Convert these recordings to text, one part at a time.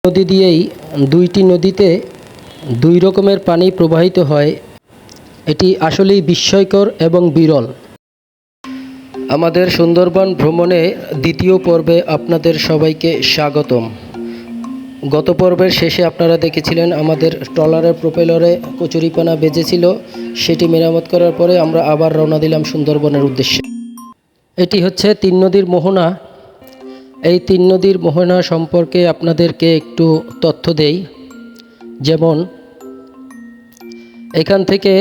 নদী দিয়েই দুইটি নদীতে দুই রকমের পানি প্রবাহিত হয়। এটি আসলেই বিস্ময়কর এবং বিরল। আমাদের সুন্দরবন ভ্রমণে দ্বিতীয় পর্বে আপনাদের সবাইকে স্বাগতম। গত পর্বের শেষে আপনারা দেখেছিলেন আমাদের ট্রলারের প্রোপেলারে কচুরিপানা বেজেছিল। সেটি মেরামত করার পরে আমরা আবার রওনা দিলাম সুন্দরবনের উদ্দেশ্যে। এটি হচ্ছে তিন নদীর মোহনা। এই তিন নদীর মোহনা সম্পর্কে আপনাদেরকে একটু তথ্য দেই। যেমন এখান থেকে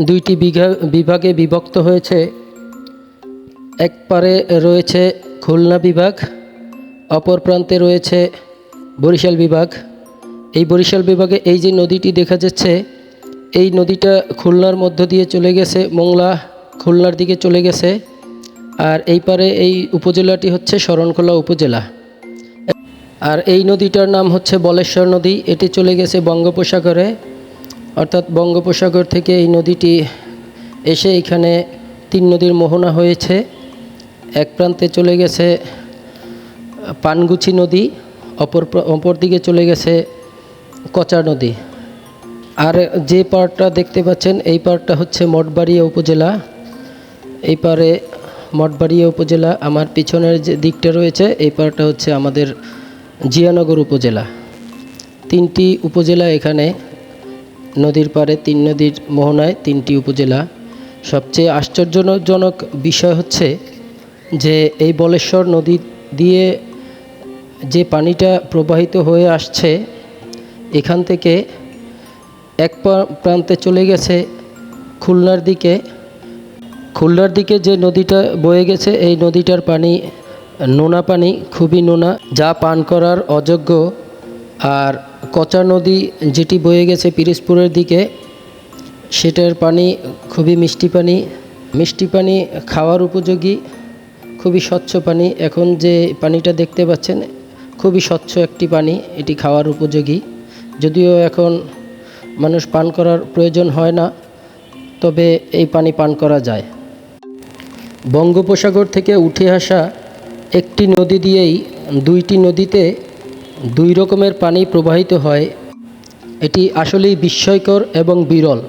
দুইটি বিভাগে বিভক্ত হয়েছে। এক পারে রয়েছে খুলনা বিভাগ, অপর প্রান্তে রয়েছে বরিশাল বিভাগ। এই বরিশাল বিভাগে এই যে নদীটি দেখা যাচ্ছে, এই নদীটা খুলনার মধ্য দিয়ে চলে গেছে, মোংলা খুলনার দিকে চলে গেছে। আর এই পারে এই উপজেলাটি হচ্ছে শরণখোলা উপজেলা। আর এই নদীটার নাম হচ্ছে বলেশ্বর নদী। এটি চলে গেছে বঙ্গোপসাগরে, অর্থাৎ বঙ্গোপসাগর থেকে এই নদীটি এসে এখানে তিন নদীর মোহনা হয়েছে। এক প্রান্তে চলে গেছে পানগুছি নদী, অপর দিকে চলে গেছে কচা নদী। আর যে পাড়টা দেখতে পাচ্ছেন এই পাড়টা হচ্ছে মঠবাড়িয়া উপজেলা। এই পারে মঠবাড়িয়া উপজেলা। আমার পিছনের যে দিকটা রয়েছে এই পাড়টা হচ্ছে আমাদের জিয়ানগর উপজেলা। তিনটি উপজেলা এখানে নদীর পাড়ে, তিন নদীর মোহনায় তিনটি উপজেলা। সবচেয়ে আশ্চর্যজনক বিষয় হচ্ছে যে এই বলেশ্বর নদী দিয়ে যে পানিটা প্রবাহিত হয়ে আসছে, এখান থেকে এক প্রান্তে চলে গেছে খুলনার দিকে। খুলনার দিকে যে নদীটা বয়ে গেছে এই নদীটার পানি নোনা পানি, খুবই নোনা, যা পান করার অযোগ্য। আর কচা নদী যেটি বয়ে গেছে পিরোজপুরের দিকে, সেটার পানি খুবই মিষ্টি পানি, খাওয়ার উপযোগী, খুবই স্বচ্ছ পানি। এখন যে পানিটা দেখতে পাচ্ছেন খুবই স্বচ্ছ একটি পানি, এটি খাওয়ার উপযোগী। যদিও এখন মানুষ পান করার প্রয়োজন হয় না, তবে এই পানি পান করা যায়। বঙ্গোপসাগর থেকে উঠে আসা একটি নদী দিয়েই দুইটি নদীতে দুই রকমের পানি প্রবাহিত হয়। এটি আসলেই বিস্ময়কর এবং বিরল।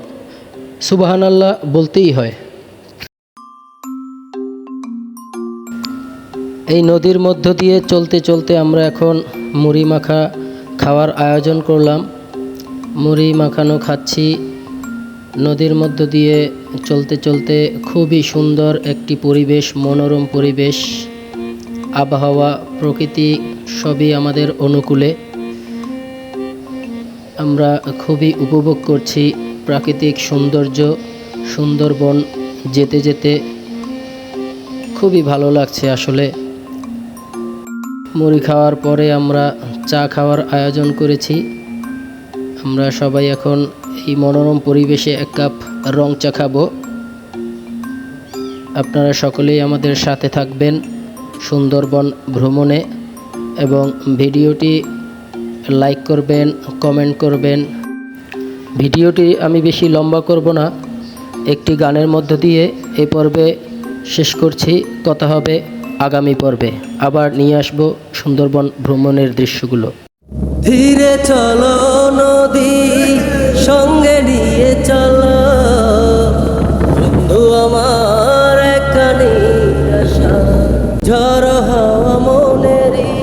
সুবহানাল্লাহ বলতেই হয়। এই নদীর মধ্য দিয়ে চলতে চলতে আমরা এখন মুড়ি মাখা খাওয়ার আয়োজন করলাম। মুড়ি মাখানো খাচ্ছি নদীর মধ্য দিয়ে চলতে চলতে। খুবই সুন্দর একটি পরিবেশ, মনোরম পরিবেশ, আবহাওয়া, প্রকৃতি সবই আমাদের অনুকূলে। আমরা খুবই উপভোগ করছি প্রাকৃতিক সৌন্দর্য। সুন্দরবন যেতে যেতে খুবই ভালো লাগছে আসলে। মুড়ি খাওয়ার পরে আমরা চা খাওয়ার আয়োজন করেছি। আমরা সবাই এখন এই মনোরম পরিবেশে এক কাপ রং চা খাবো। আপনারা সকলেই আমাদের সাথে থাকবেন সুন্দরবন ভ্রমণে, এবং ভিডিওটি লাইক করবেন, কমেন্ট করবেন। ভিডিওটি আমি বেশি লম্বা করব না, একটি গানের মধ্য দিয়ে এই পর্বে শেষ করছি। কথা হবে আগামী পর্বে, আবার নিয়ে আসব সুন্দরবন ভ্রমণের দৃশ্যগুলো। ধীরে চলো নদী, সঙ্গে নিয়ে চলো বন্ধু আমার একখানি আশা। ঝড় হওয়া মনেরই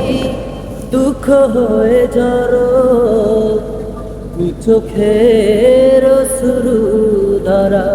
দুঃখ হয়ে ঝড়, দু চোখের শুরু ধরা।